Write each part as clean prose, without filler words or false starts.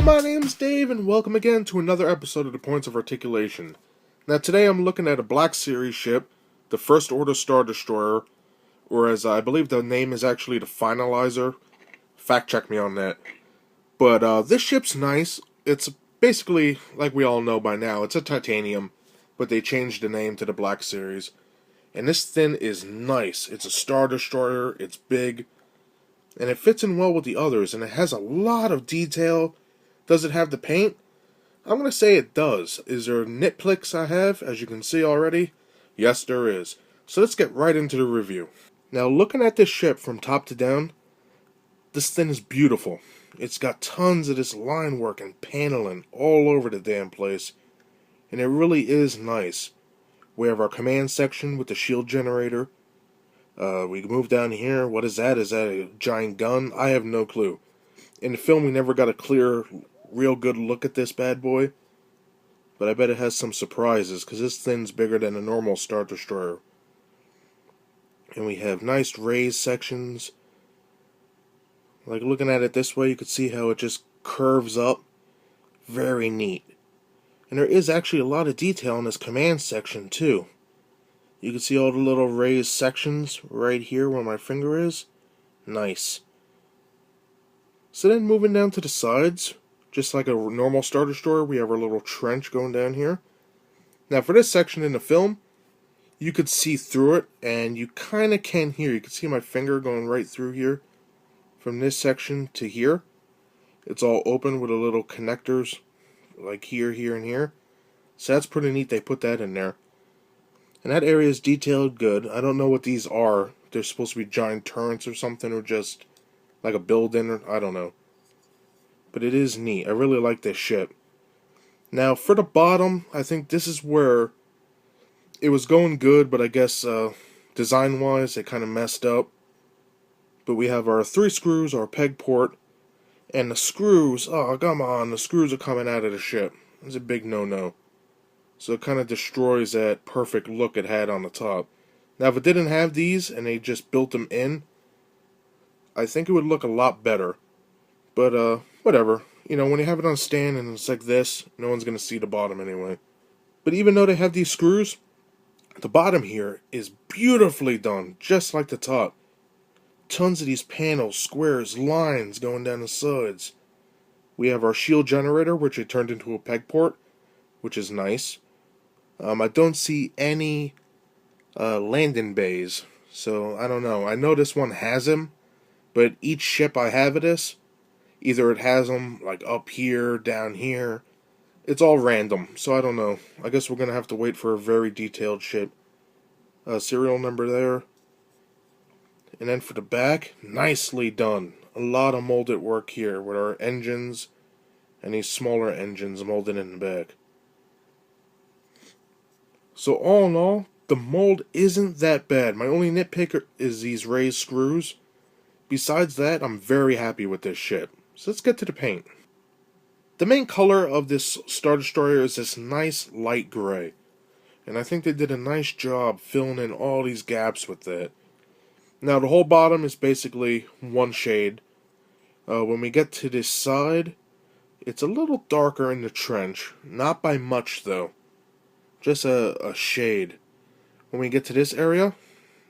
my name's Dave, and welcome again to another episode of the Points of Articulation. Now today I'm looking at a Black Series ship, the First Order Star Destroyer, or as I believe the name is actually the Finalizer. Fact check me on that. But this ship's nice. It's basically, like we all know by now, it's a titanium, but they changed the name to the Black Series. And this thing is nice. It's a Star Destroyer, it's big, and it fits in well with the others, and it has a lot of detail. Does it have the paint? I'm going to say it does. Is there nitpicks I have, as you can see already? Yes, there is. So let's get right into the review. Now, looking at this ship from top to down, this thing is beautiful. It's got tons of this line work and paneling all over the damn place, and it really is nice. We have our command section with the shield generator. We move down here. What is that? Is that a giant gun? I have no clue. In the film, we never got a clear, real good look at this bad boy, but I bet it has some surprises, because this thing's bigger than a normal Star Destroyer. And we have nice raised sections. Like, looking at it this way, you can see how it just curves up. Very neat. And there is actually a lot of detail in this command section, too. You can see all the little raised sections right here where my finger is. Nice. So then moving down to the sides, just like a normal Star Destroyer, we have our little trench going down here. Now for this section in the film, you could see through it, and you kind of can here. You can see my finger going right through here, from this section to here. It's all open with the little connectors, like here, here, and here. So that's pretty neat they put that in there. And that area is detailed good. I don't know what these are. They're supposed to be giant turrets or something, or just like a building, or I don't know. But it is neat. I really like this ship. Now, for the bottom, I think this is where it was going good, but I guess design-wise, it kind of messed up. But we have our 3 screws, our peg port, and the screws, oh, come on, the screws are coming out of the ship. It's a big no-no. So it kind of destroys that perfect look it had on the top. Now, if it didn't have these, and they just built them in, I think it would look a lot better. But, whatever. You know, when you have it on stand and it's like this, no one's going to see the bottom anyway. But even though they have these screws, the bottom here is beautifully done, just like the top. Tons of these panels, squares, lines going down the sides. We have our shield generator, which I turned into a peg port, which is nice. I don't see any landing bays, so I don't know. I know this one has them, but each ship I have of this, either it has them like up here, down here. It's all random, so I don't know. I guess we're going to have to wait for a very detailed ship. Serial number there. And then for the back, nicely done. A lot of molded work here with our engines and these smaller engines molded in the back. So all in all, the mold isn't that bad. My only nitpick is these raised screws. Besides that, I'm very happy with this ship. So let's get to the paint. The main color of this Star Destroyer is this nice light gray. And I think they did a nice job filling in all these gaps with that. Now the whole bottom is basically one shade. When we get to this side, it's a little darker in the trench. Not by much though. Just a shade. When we get to this area,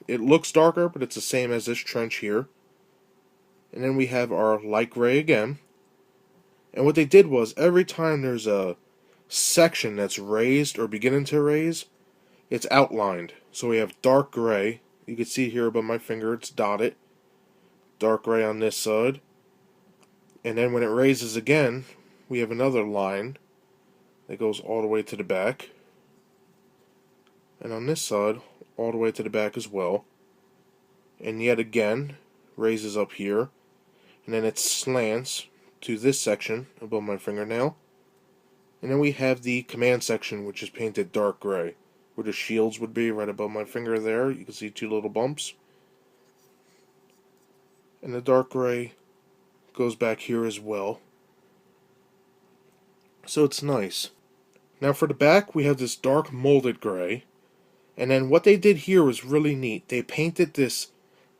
it looks darker, but it's the same as this trench here. And then we have our light gray again. And what they did was, every time there's a section that's raised or beginning to raise, it's outlined. So we have dark gray. You can see here above my finger, it's dotted. Dark gray on this side. And then when it raises again, we have another line that goes all the way to the back. And on this side, all the way to the back as well. And yet again, raises up here. And then it slants to this section above my fingernail. And then we have the command section, which is painted dark gray, where the shields would be right above my finger there. You can see 2 little bumps. And the dark gray goes back here as well. So it's nice. Now for the back, we have this dark molded gray. And then what they did here was really neat. They painted this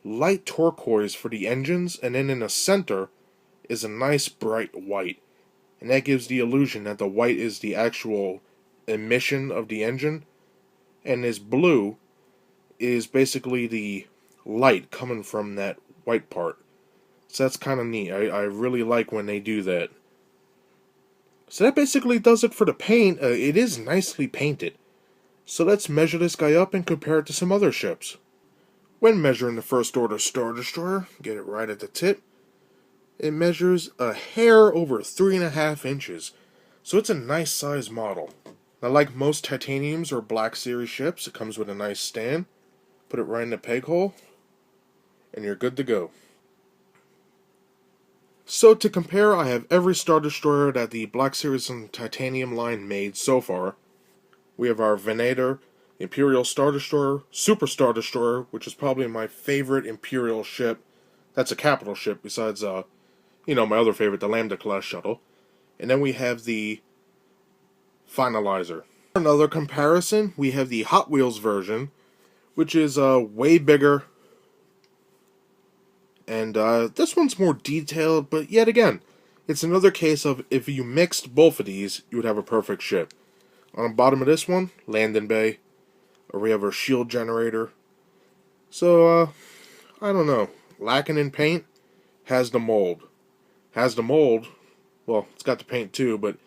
light turquoise for the engines, and then in the center is a nice bright white. and that gives the illusion that the white is the actual emission of the engine, and this blue is basically the light coming from that white part. So that's kind of neat. I really like when they do that. So that basically does it for the paint. It is nicely painted. So let's measure this guy up and compare it to some other ships. When measuring the First Order Star Destroyer, get it right at the tip, it measures a hair over 3.5 inches. So it's a nice size model. Now, like most titaniums or Black Series ships, it comes with a nice stand. Put it right in the peg hole, and you're good to go. So to compare, I have every Star Destroyer that the Black Series and Titanium line made so far. We have our Venator, Imperial Star Destroyer, Super Star Destroyer, which is probably my favorite Imperial ship. That's a capital ship besides, my other favorite, the Lambda class shuttle. And then we have the Finalizer. Another comparison, we have the Hot Wheels version, which is way bigger. And this one's more detailed, but yet again, it's another case of if you mixed both of these, you would have a perfect ship. On the bottom of this one, landing bay, or we have our shield generator. So, I don't know. Lacking in paint, has the mold. Has the mold, well, it's got the paint too, but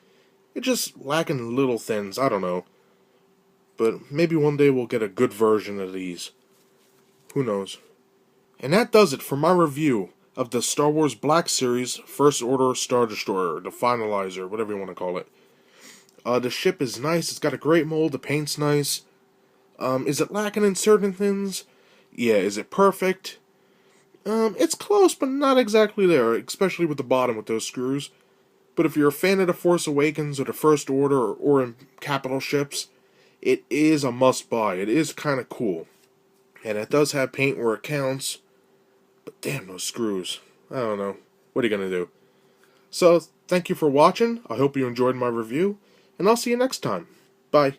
it's just lacking little things, I don't know. But maybe one day we'll get a good version of these. Who knows? And that does it for my review of the Star Wars Black Series First Order Star Destroyer, the Finalizer, whatever you want to call it. The ship is nice, it's got a great mold, the paint's nice. Is it lacking in certain things? Yeah, is it perfect? It's close, but not exactly there, especially with the bottom with those screws. But if you're a fan of The Force Awakens or the First Order or in capital ships, it is a must-buy. It is kind of cool. And it does have paint where it counts. But damn those screws. I don't know. What are you going to do? So, thank you for watching. I hope you enjoyed my review. And I'll see you next time. Bye.